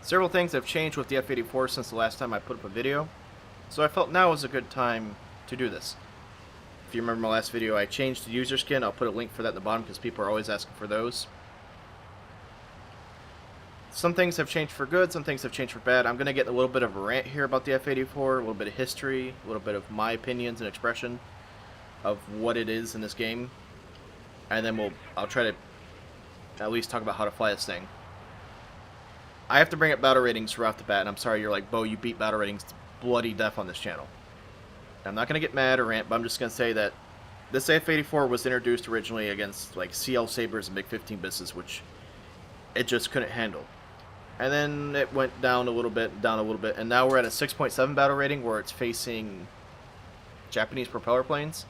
Several things have changed with the F-84 since the last time I put up a video, so I felt now was a good time to do this. If you remember my last video, I changed the user skin. I'll put a link for that in the bottom because people are always asking for those. Some things have changed for good, some things have changed for bad. I'm going to get a little bit of a rant here about the F-84, a little bit of history, a little bit of my opinions and expression of what it is in this game. And then I'll try to at least talk about how to fly this thing. I have to bring up battle ratings right off the bat, and I'm sorry you're like, Bo, you beat battle ratings to bloody death on this channel. I'm not going to get mad or rant, but I'm just going to say that this F-84 was introduced originally against like CL Sabres and Big 15 business, which it just couldn't handle. And then it went down a little bit, and now we're at a 6.7 battle rating where it's facing Japanese propeller planes.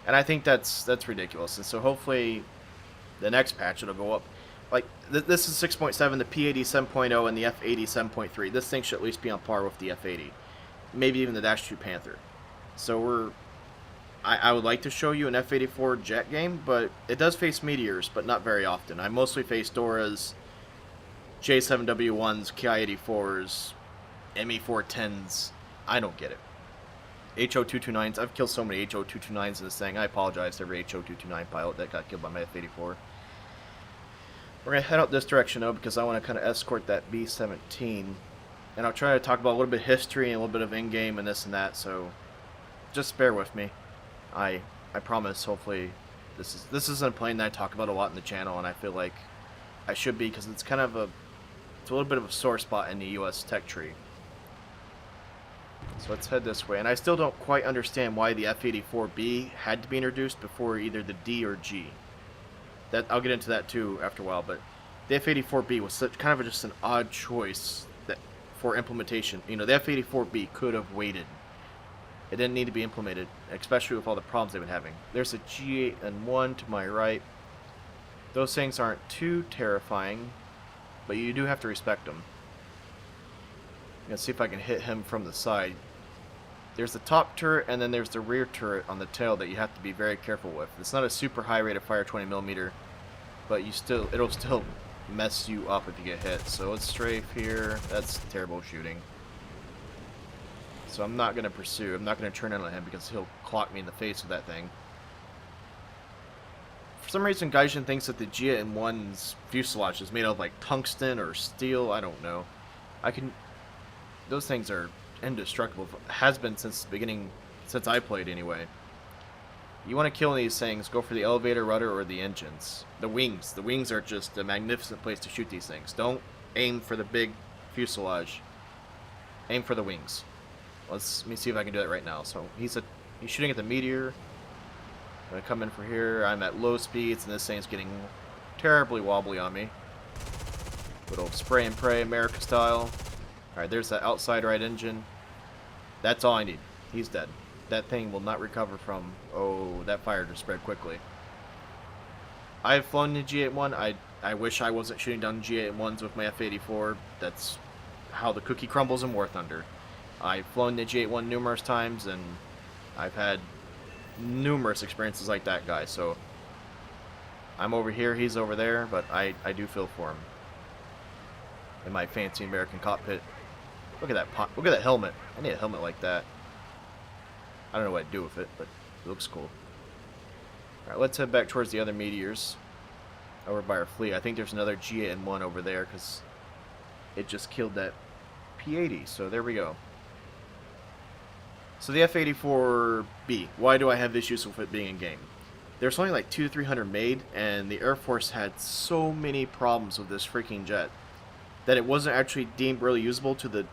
And I think that's ridiculous. And so hopefully the next patch it'll go up. Like, this is 6.7, the P-80 7.0, and the F-80 7.3. This thing should at least be on par with the F-80. Maybe even the Dash 2 Panther. So I would like to show you an F-84 jet game, but it does face meteors, but not very often. I mostly face Doras, J7W1s, Ki-84s, ME-410s. I don't get it. HO-229s. I've killed so many HO-229s in this thing. I apologize to every HO-229 pilot that got killed by my F-84. We're going to head out this direction, though, because I want to kind of escort that B-17. And I'll try to talk about a little bit of history and a little bit of in-game and this and that, so just bear with me. I promise, hopefully, this isn't a plane that I talk about a lot in the channel, and I feel like I should be, because it's kind of it's a little bit of a sore spot in the US tech tree. So let's head this way. And I still don't quite understand why the F-84B had to be introduced before either the D or G. I'll get into that too after a while, but the F-84B was kind of just an odd choice for implementation. You know, the F-84B could have waited. It didn't need to be implemented, especially with all the problems they've been having. There's a G8 and 1 to my right. Those things aren't too terrifying, but you do have to respect them. I'm going to see if I can hit him from the side. There's the top turret, and then there's the rear turret on the tail that you have to be very careful with. It's not a super high rate of fire, 20mm, but it'll still mess you up if you get hit. So let's strafe here. That's terrible shooting. So I'm not going to pursue. I'm not going to turn in on him because he'll clock me in the face with that thing. For some reason, Gaijin thinks that the G-1's fuselage is made of like tungsten or steel. I don't know. Those things are indestructible. Has been since the beginning, since I played anyway. You want to kill these things, go for the elevator, rudder, or the engines. The wings. The wings are just a magnificent place to shoot these things. Don't aim for the big fuselage. Aim for the wings. Let me see if I can do that right now. So he's shooting at the meteor. I'm gonna come in for here. I'm at low speeds, and this thing's getting terribly wobbly on me. Good old spray and pray, America style. Alright, there's that outside right engine. That's all I need. He's dead. That thing will not recover from... Oh, that fire just spread quickly. I've flown the G-81. I wish I wasn't shooting down G-81s with my F-84. That's how the cookie crumbles in War Thunder. I've flown the G-81 numerous times, and I've had numerous experiences like that guy. So I'm over here, he's over there, but I do feel for him. In my fancy American cockpit. Look at that helmet. I need a helmet like that. I don't know what I'd do with it, but it looks cool. Alright, let's head back towards the other meteors. Over by our fleet. I think there's another G-1 over there, because it just killed that P-80. So there we go. So the F-84B. Why do I have issues with it being in game? There's only like 200-300 made, and the Air Force had so many problems with this freaking jet that it wasn't actually deemed really usable to the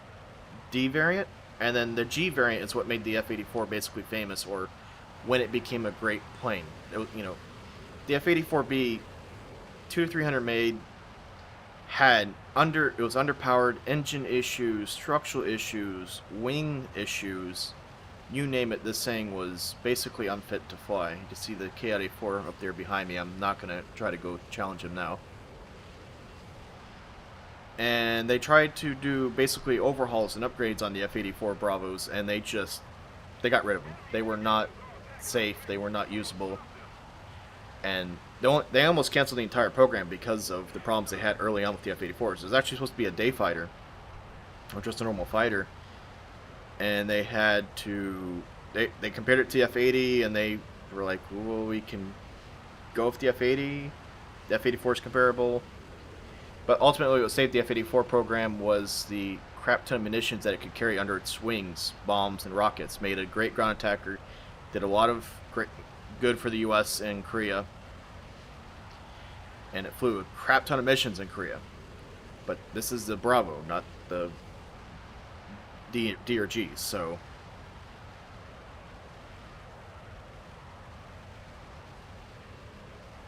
D variant, and then the G variant is what made the F-84 basically famous, or when it became a great plane. You know, the F-84B, 200-300 made, it was underpowered, engine issues, structural issues, wing issues, you name it. This thing was basically unfit to fly. You can see the Ki-84 up there behind me. I'm not going to try to go challenge him now. And they tried to do basically overhauls and upgrades on the F-84 Bravos, and they got rid of them. They were not safe, they were not usable, and they almost canceled the entire program because of the problems they had early on with the F-84s. It was actually supposed to be a day fighter, or just a normal fighter, and they had to they compared it to the F-80, and they were like, well, we can go with the F-80. The F-84 is comparable, but ultimately what saved the F-84 program was the crap ton of munitions that it could carry under its wings, bombs and rockets. Made a great ground attacker, did a lot of great good for the U.S. and Korea, and it flew a crap ton of missions in Korea. But this is the Bravo, not the D or G, so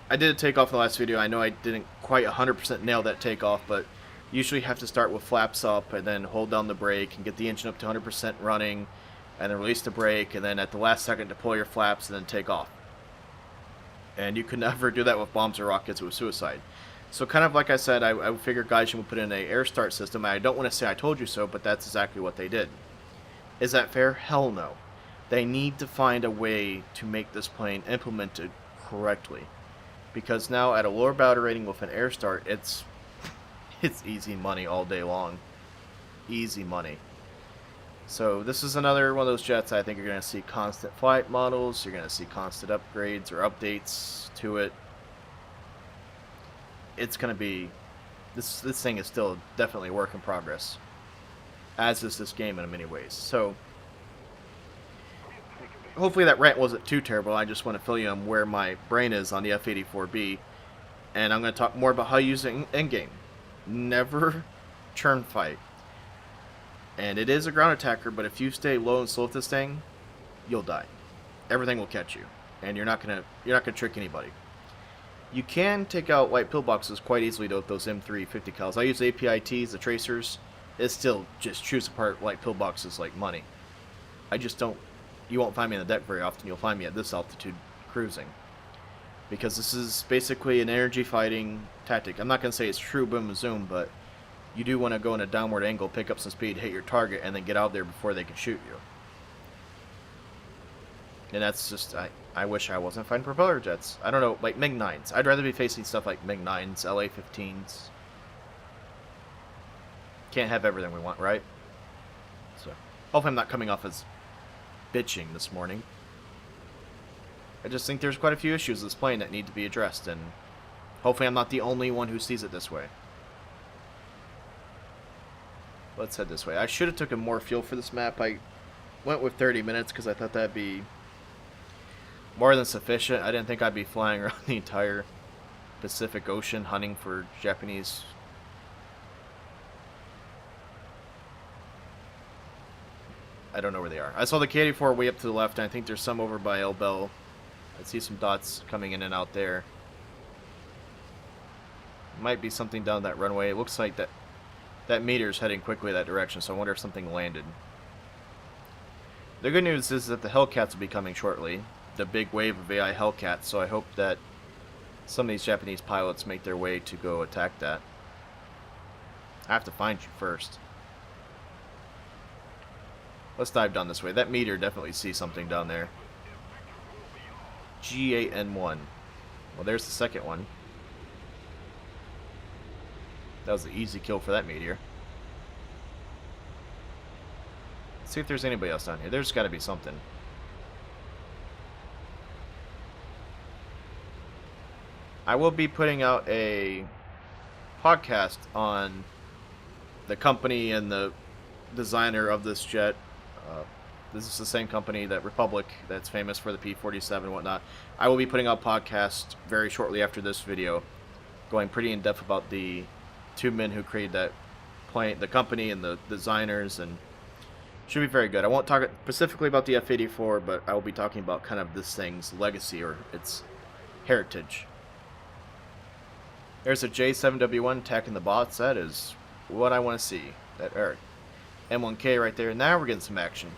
I did a takeoff in the last video. I know I didn't quite 100% nail that takeoff, but usually you have to start with flaps up and then hold down the brake and get the engine up to 100% running, and then release the brake, and then at the last second deploy your flaps and then take off. And you could never do that with bombs or rockets. It was suicide. So kind of like I said, I figured Gaijin would put in an air start system. I don't want to say I told you so, but that's exactly what they did. Is that fair? Hell no. They need to find a way to make this plane implemented correctly. Because now at a lower battle rating with an air start, it's easy money all day long. Easy money. So this is another one of those jets I think you're going to see constant flight models. You're going to see constant upgrades or updates to it. It's going to be... This thing is still definitely a work in progress. As is this game in many ways. So hopefully that rant wasn't too terrible. I just want to fill you on where my brain is on the F-84B. And I'm going to talk more about how you use it in game. Never turn fight. And it is a ground attacker, but if you stay low and slow with this thing, you'll die. Everything will catch you, and you're not gonna trick anybody. You can take out white pillboxes quite easily though with those M350 cals. I use APITs, the tracers. It still just chews apart white pillboxes like money. I just don't. You won't find me on the deck very often. You'll find me at this altitude cruising, because this is basically an energy fighting tactic. I'm not gonna say it's true boom and zoom, but you do want to go in a downward angle, pick up some speed, hit your target, and then get out there before they can shoot you. And that's just, I wish I wasn't fighting propeller jets. I don't know, like MiG-9s. I'd rather be facing stuff like MiG-9s, LA-15s. Can't have everything we want, right? So, hopefully I'm not coming off as bitching this morning. I just think there's quite a few issues with this plane that need to be addressed, and hopefully I'm not the only one who sees it this way. Let's head this way. I should have taken more fuel for this map. I went with 30 minutes because I thought that'd be more than sufficient. I didn't think I'd be flying around the entire Pacific Ocean hunting for Japanese. I don't know where they are. I saw the K-84 way up to the left, and I think there's some over by El Bell. I see some dots coming in and out there. Might be something down that runway. It looks like that meter's heading quickly that direction, so I wonder if something landed. The good news is that the Hellcats will be coming shortly. The big wave of AI Hellcats, so I hope that some of these Japanese pilots make their way to go attack that. I have to find you first. Let's dive down this way. That meter definitely sees something down there. G8N1. Well, there's the second one. That was an easy kill for that meteor. Let's see if there's anybody else down here. There's got to be something. I will be putting out a podcast on the company and the designer of this jet. This is the same company, that Republic, that's famous for the P-47 and whatnot. I will be putting out a podcast very shortly after this video, going pretty in depth about the two men who created that plane, the company and the designers, and should be very good. I won't talk specifically about the F-84, but I will be talking about kind of this thing's legacy or its heritage. There's a J7W1 attacking the bots. That is what I want to see. That M1K right there. Now we're getting some action.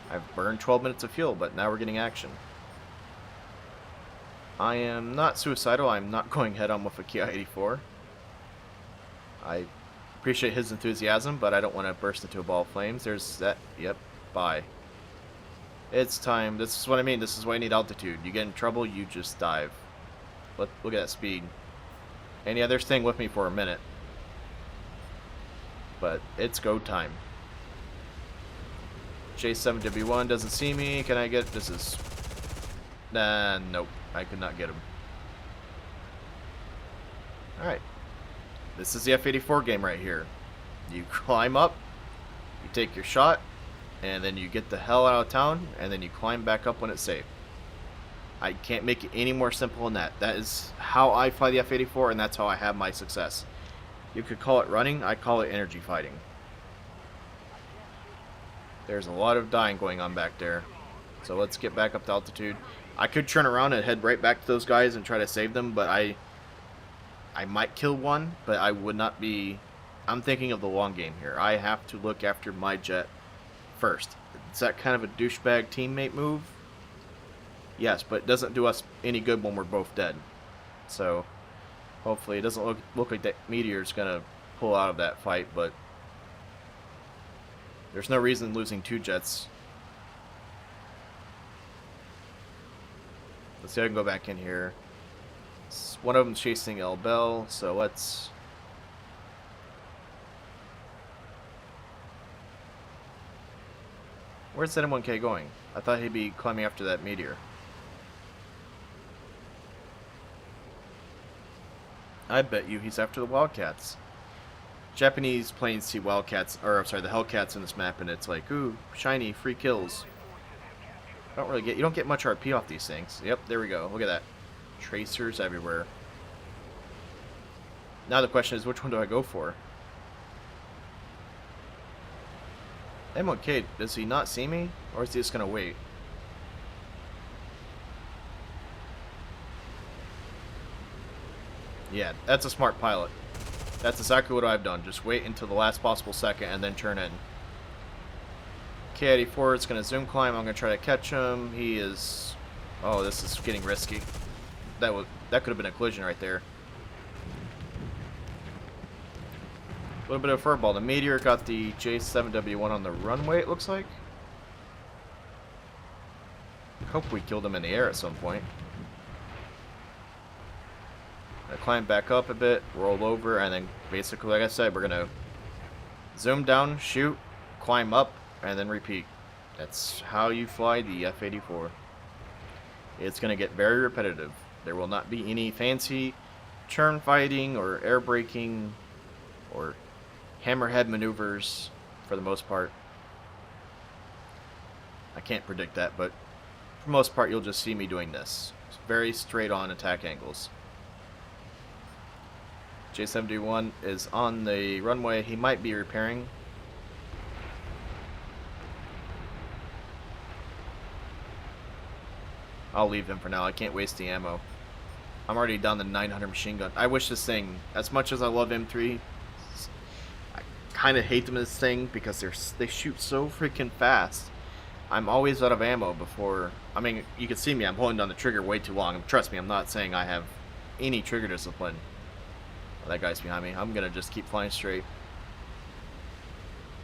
I've burned 12 minutes of fuel, but now we're getting action. I am not suicidal. I'm not going head-on with a Ki-84. I appreciate his enthusiasm, but I don't want to burst into a ball of flames. There's that. Yep. Bye. It's time. This is what I mean. This is why you need altitude. You get in trouble, you just dive. Look at that speed. And yeah, they're staying with me for a minute. But it's go time. J7W1 doesn't see me. Can I get... This is... Nah, nope. I could not get him. Alright. This is the F-84 game right here. You climb up, you take your shot, and then you get the hell out of town, and then you climb back up when it's safe. I can't make it any more simple than that. That is how I fly the F-84, and that's how I have my success. You could call it running, I call it energy fighting. There's a lot of dying going on back there. So let's get back up to altitude. I could turn around and head right back to those guys and try to save them, but I might kill one, but I would not be... I'm thinking of the long game here. I have to look after my jet first. Is that kind of a douchebag teammate move? Yes, but it doesn't do us any good when we're both dead. So, hopefully it doesn't look like that meteor's going to pull out of that fight, but there's no reason losing two jets. Let's see if I can go back in here. One of them's chasing El Bell, so let's... Where's that M1K going? I thought he'd be climbing after that meteor. I bet you he's after the Wildcats. Japanese planes see Wildcats, or I'm sorry, the Hellcats in this map, and it's like, ooh, shiny, free kills. You don't get much RP off these things. Yep, there we go. Look at that. Tracers everywhere. Now the question is, which one do I go for? M1K, does he not see me? Or is he just gonna wait? Yeah, that's a smart pilot. That's exactly what I've done. Just wait until the last possible second and then turn in. K-84 is going to zoom climb. I'm going to try to catch him. He is... Oh, this is getting risky. That could have been a collision right there. A little bit of furball. The Meteor got the J7W1 on the runway, it looks like. Hope we killed him in the air at some point. I climb back up a bit, roll over, and then basically, like I said, we're going to zoom down, shoot, climb up, and then repeat. That's how you fly the F-84. It's going to get very repetitive. There will not be any fancy turn fighting or air braking or hammerhead maneuvers for the most part. I can't predict that, but for the most part, you'll just see me doing this. It's very straight on attack angles. J71 is on the runway. He might be repairing. I'll leave him for now. I can't waste the ammo. I'm already down the 900 machine gun. I wish this thing, as much as I love M3, I kind of hate them in this thing because they shoot so freaking fast. I'm always out of ammo before... I mean, you can see me. I'm holding down the trigger way too long. Trust me, I'm not saying I have any trigger discipline. That guy's behind me. I'm going to just keep flying straight.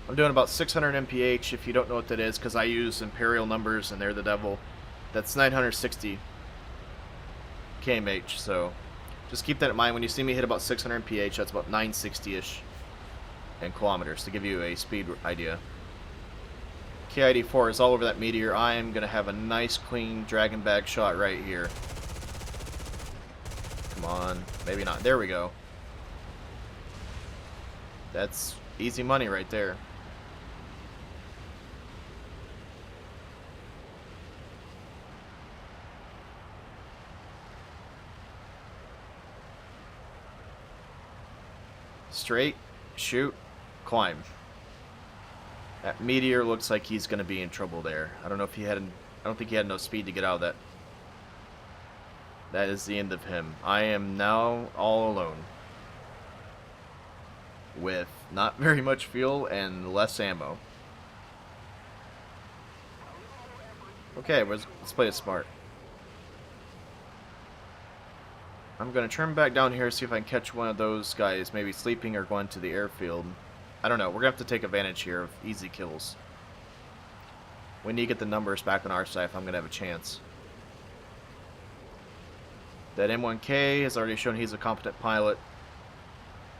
I'm doing about 600 mph, if you don't know what that is, because I use imperial numbers and they're the devil. That's 960 kmh, so just keep that in mind. When you see me hit about 600 mph, that's about 960-ish in kilometers, to give you a speed idea. K-84 is all over that meteor. I am going to have a nice, clean dragon bag shot right here. Come on. Maybe not. There we go. That's easy money right there. Straight, shoot, climb. That meteor looks like he's going to be in trouble there. I don't know if he had... I don't think he had enough speed to get out of that. That is the end of him. I am now all alone. With not very much fuel and less ammo. Okay, let's play it smart. I'm going to turn back down here, see if I can catch one of those guys, maybe sleeping or going to the airfield. I don't know, we're going to have to take advantage here of easy kills. We need to get the numbers back on our side if I'm going to have a chance. That M1K has already shown he's a competent pilot.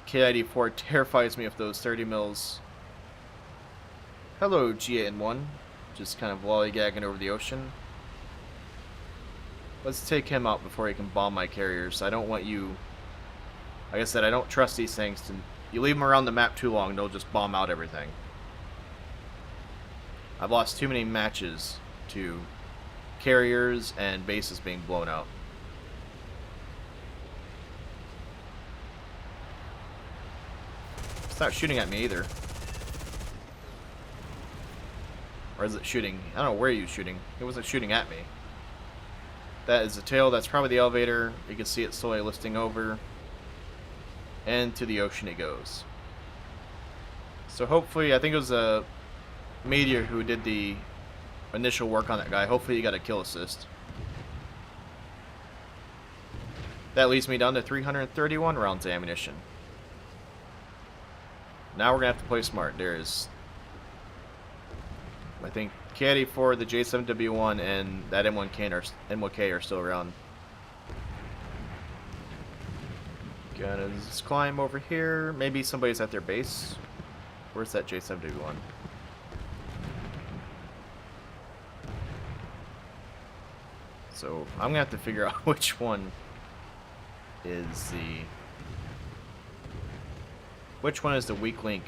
KID-4 terrifies me with those 30 mils. Hello, GN1. Just kind of lollygagging over the ocean. Let's take him out before he can bomb my carriers. I don't want you... Like I said, I don't trust these things. You leave them around the map too long, they'll just bomb out everything. I've lost too many matches to carriers and bases being blown out. It's not shooting at me either. Or is it shooting? I don't know where you're shooting. It wasn't shooting at me. That is the tail. That's probably the elevator. You can see it slowly lifting over. And to the ocean it goes. So hopefully, I think it was a Meteor who did the initial work on that guy. Hopefully he got a kill assist. That leaves me down to 331 rounds of ammunition. Now we're going to have to play smart. There's, I think, KID-4, the J7W1, and that M1K are still around. Gonna just climb over here. Maybe somebody's at their base. Where's that J7W1? So I'm gonna have to figure out which one is the weak link.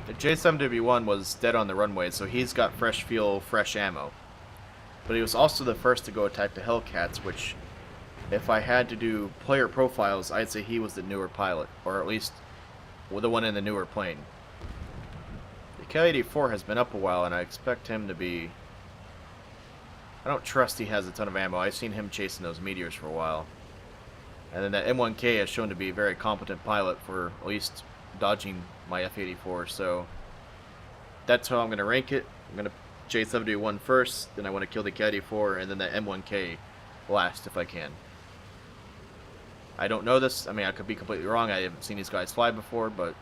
The J7W1 was dead on the runway, so he's got fresh fuel, fresh ammo. But he was also the first to go attack the Hellcats, which, if I had to do player profiles, I'd say he was the newer pilot, or at least the one in the newer plane. The KID-4 has been up a while, and I expect him to be... I don't trust he has a ton of ammo. I've seen him chasing those meteors for a while. And then that M1K has shown to be a very competent pilot for at least dodging my F-84, so that's how I'm going to rank it. I'm going to J7W1 first, then I want to kill the KID-4, and then the M1K last if I can. I don't know this. I mean, I could be completely wrong. I haven't seen these guys fly before, but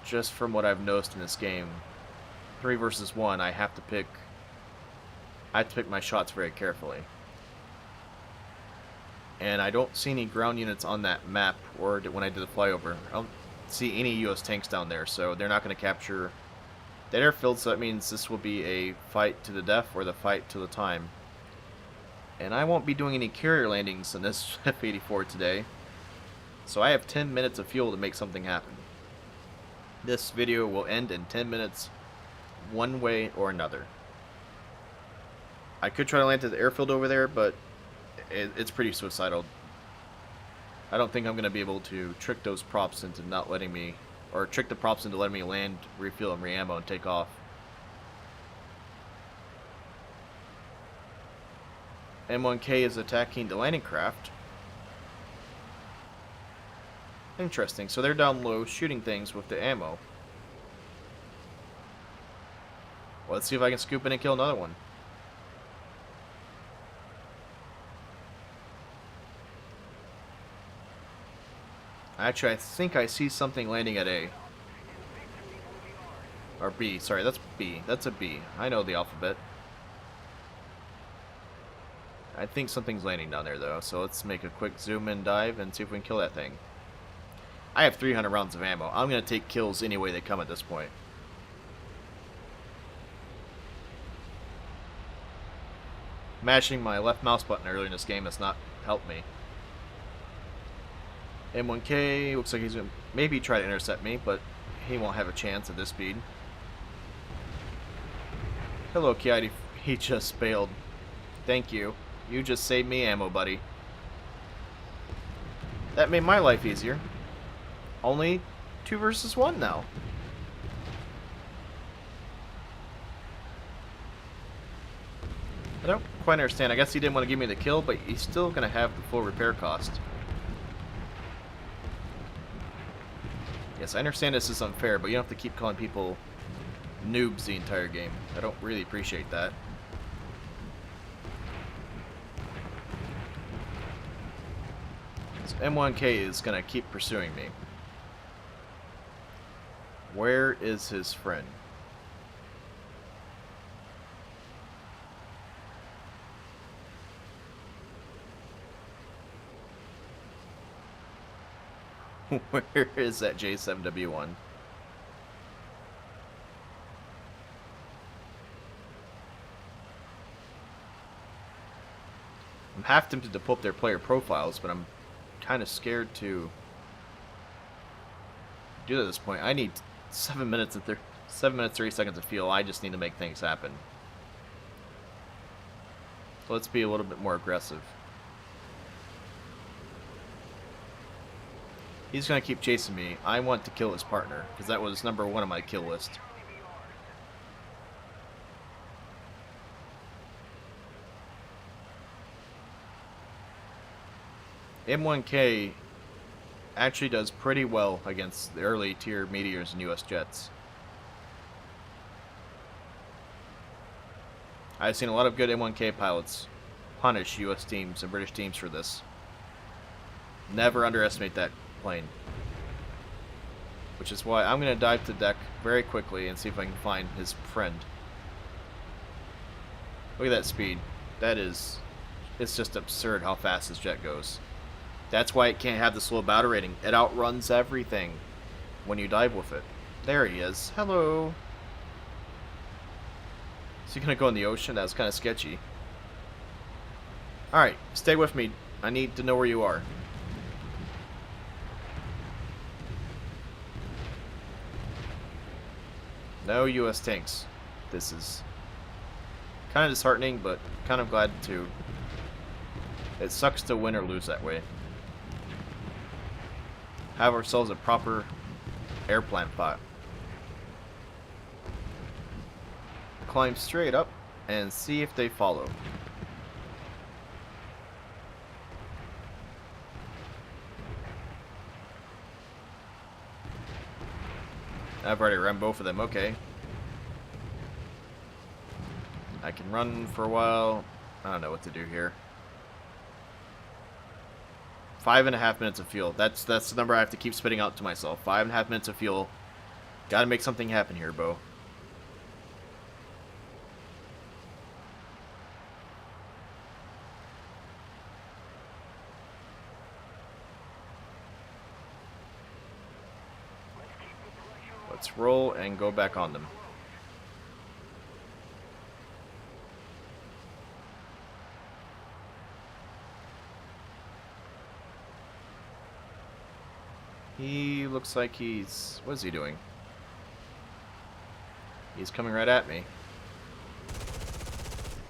just from what I've noticed in this game, 3 versus 1, I have to pick my shots very carefully. And I don't see any ground units on that map or when I did the flyover. I don't see any US tanks down there, so they're not going to capture that airfield, so that means this will be a fight to the death or the fight to the time. And I won't be doing any carrier landings in this F-84 today, so I have 10 minutes of fuel to make something happen. This video will end in 10 minutes, one way or another. I could try to land at the airfield over there, but it's pretty suicidal. I don't think I'm going to be able to trick those props into not letting me, or trick the props into letting me land, refuel, and re-ammo and take off. M1K is attacking the landing craft. Interesting, so they're down low shooting things with the ammo. Well, let's see if I can scoop in and kill another one. Actually, I think I see something landing at A. Or B, sorry, that's B. That's a B. I know the alphabet. I think something's landing down there, though, so let's make a quick zoom-in dive and see if we can kill that thing. I have 300 rounds of ammo. I'm going to take kills any way they come at this point. Mashing my left mouse button earlier in this game has not helped me. M1K looks like he's going to maybe try to intercept me, but he won't have a chance at this speed. Hello, KID. He just bailed. Thank you. You just saved me ammo, buddy. That made my life easier. Only 2 versus 1 now. I don't quite understand. I guess he didn't want to give me the kill, but he's still going to have the full repair cost. Yes, I understand this is unfair, but you don't have to keep calling people noobs the entire game. I don't really appreciate that. So M1K is going to keep pursuing me. Where is his friend? Where is that J7W1? I'm half tempted to pull up their player profiles, but I'm kind of scared to do that at this point. I need 7 minutes and 7 minutes 30 seconds of fuel. I just need to make things happen. So let's be a little bit more aggressive. He's going to keep chasing me. I want to kill his partner, because that was number 1 on my kill list. M1K actually does pretty well against the early tier meteors and US jets. I've seen a lot of good M1K pilots punish US teams and British teams for this. Never underestimate that plane. Which is why I'm going to dive to deck very quickly and see if I can find his friend. Look at that speed. That is... It's just absurd how fast this jet goes. That's why it can't have the slow battle rating. It outruns everything when you dive with it. There he is. Hello. Is he going to go in the ocean? That's kind of sketchy. Alright, stay with me. I need to know where you are. No US tanks. This is kind of disheartening, but kind of glad to. It sucks to win or lose that way. Have ourselves a proper airplane pot. Climb straight up and see if they follow. I've already run both of them, okay. I can run for a while. I don't know what to do here. 5.5 minutes of fuel. That's the number I have to keep spitting out to myself. 5.5 minutes of fuel. Gotta make something happen here, Bo. Let's roll and go back on them. He looks like he's... What is he doing? He's coming right at me.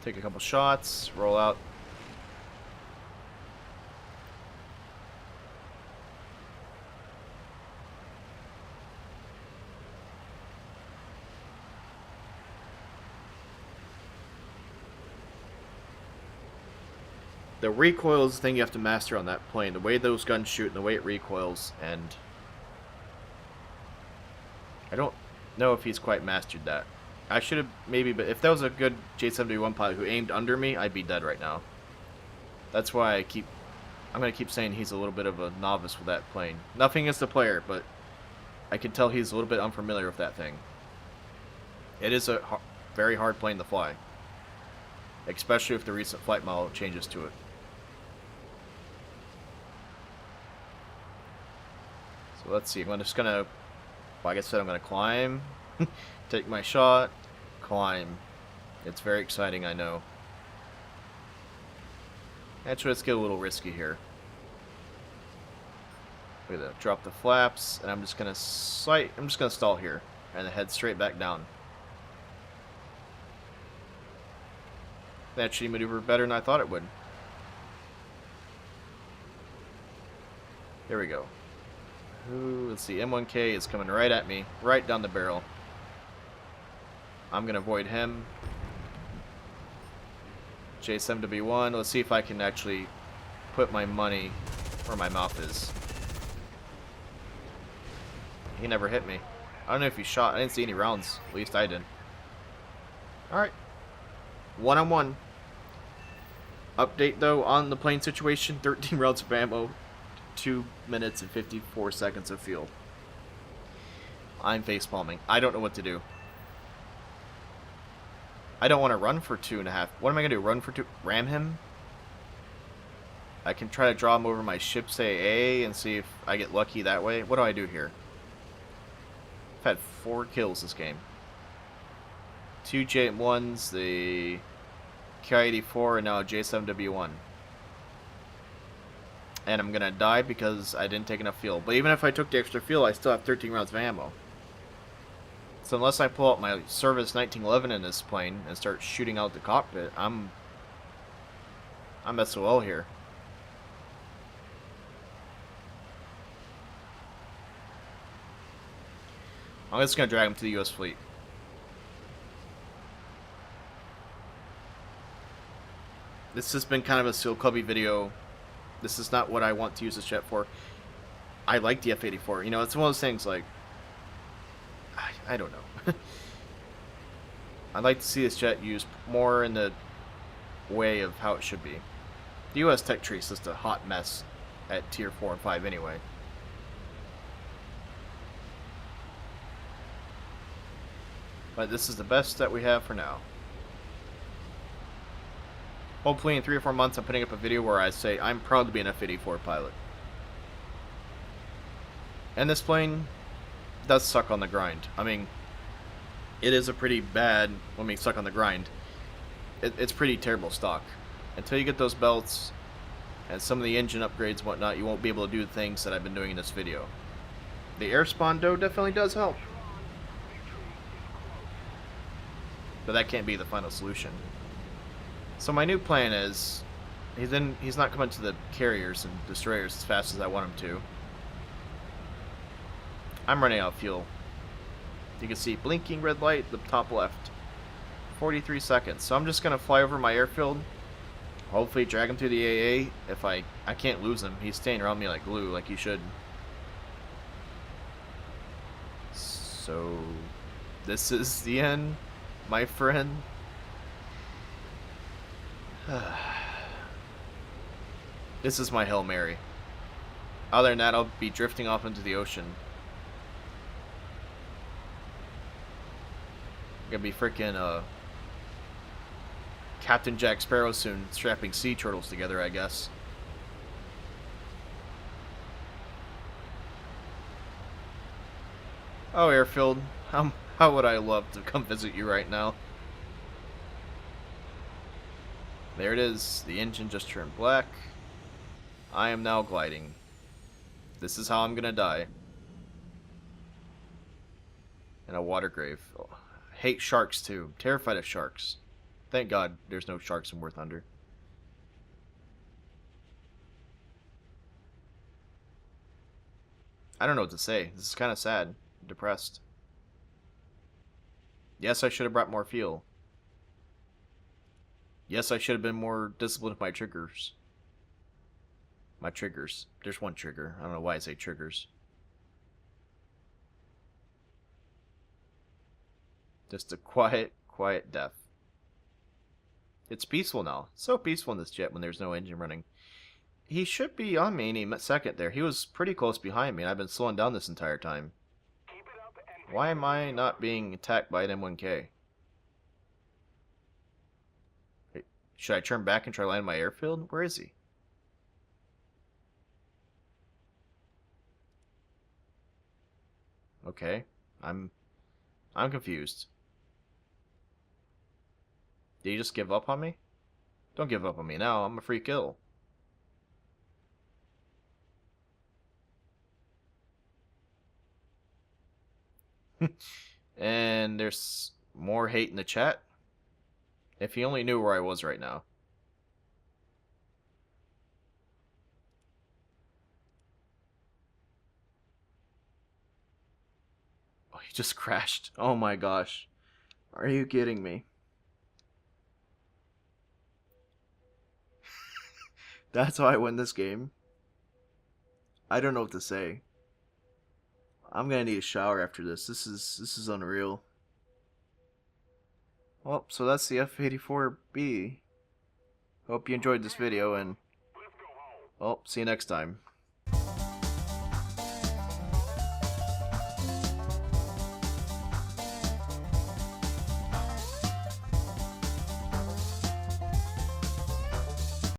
Take a couple shots, roll out. The recoil is the thing you have to master on that plane. The way those guns shoot and the way it recoils, and I don't know if he's quite mastered that. I should have maybe, but if that was a good J-71 pilot who aimed under me, I'd be dead right now. That's why I'm going to keep saying he's a little bit of a novice with that plane. Nothing against the player, but I can tell he's a little bit unfamiliar with that thing. It is a very hard plane to fly, especially if the recent flight model changes to it. So let's see, I'm just gonna, like I said, I'm gonna climb, take my shot, climb. It's very exciting, I know. Actually, let's get a little risky here. Look at that, drop the flaps, and I'm just gonna stall here, and head straight back down. That actually maneuvered better than I thought it would. There we go. Ooh, let's see, M1K is coming right at me, right down the barrel. I'm going to avoid him. J7W1, let's see if I can actually put my money where my mouth is. He never hit me. I don't know if he shot. I didn't see any rounds. At least I didn't. Alright. 1-on-1. Update, though, on the plane situation. 13 rounds of ammo. 2 minutes and 54 seconds of fuel. I'm facepalming. I don't know what to do. I don't want to run for 2.5. What am I going to do? Run for 2? Ram him? I can try to draw them over my ship's AA and see if I get lucky that way. What do I do here? I've had 4 kills this game. 2 J1s, the Ki-84, and now a J7W1. And I'm gonna die because I didn't take enough fuel. But even if I took the extra fuel, I still have 13 rounds of ammo. So unless I pull out my Service 1911 in this plane and start shooting out the cockpit, I'm SOL here. I'm just gonna drag him to the U.S. fleet. This has been kind of a Seal Cubby video. This is not what I want to use this jet for. I like the F-84. You know, it's one of those things like... I don't know. I'd like to see this jet used more in the way of how it should be. The U.S. tech tree is just a hot mess at Tier 4 and 5 anyway. But this is the best that we have for now. Hopefully in 3 or 4 months I'm putting up a video where I say I'm proud to be an F-84 pilot. And this plane does suck on the grind. I mean, it is a pretty bad, suck on the grind. It's pretty terrible stock. Until you get those belts and some of the engine upgrades and whatnot, you won't be able to do the things that I've been doing in this video. The air spawn though definitely does help. But that can't be the final solution. So my new plan is, he's not coming to the carriers and destroyers as fast as I want him to. I'm running out of fuel. You can see blinking red light at the top left. 43 seconds. So I'm just going to fly over my airfield. Hopefully drag him through the AA. If I can't lose him. He's staying around me like glue, like he should. So this is the end, my friend. This is my Hail Mary. Other than that, I'll be drifting off into the ocean. Gonna be freaking Captain Jack Sparrow soon, strapping sea turtles together, I guess. Oh, airfield, how would I love to come visit you right now? There it is. The engine just turned black. I am now gliding. This is how I'm gonna die. In a water grave. Oh, hate sharks too. Terrified of sharks. Thank God there's no sharks in War Thunder. I don't know what to say. This is kind of sad. I'm depressed. Yes, I should have brought more fuel. Yes, I should have been more disciplined with my triggers. My triggers. There's one trigger. I don't know why I say triggers. Just a quiet death. It's peaceful now. So peaceful in this jet when there's no engine running. He should be on me any second there. He was pretty close behind me, and I've been slowing down this entire time. Why am I not being attacked by an M1K? Should I turn back and try to land my airfield? Where is he? Okay. I'm confused. Did he just give up on me? Don't give up on me now. I'm a free kill. And there's more hate in the chat. If he only knew where I was right now. Oh, he just crashed. Oh my gosh. Are you kidding me? That's how I win this game. I don't know what to say. I'm gonna need a shower after this. This is unreal. Well, so that's the F-84B. Hope you enjoyed this video, and well, see you next time.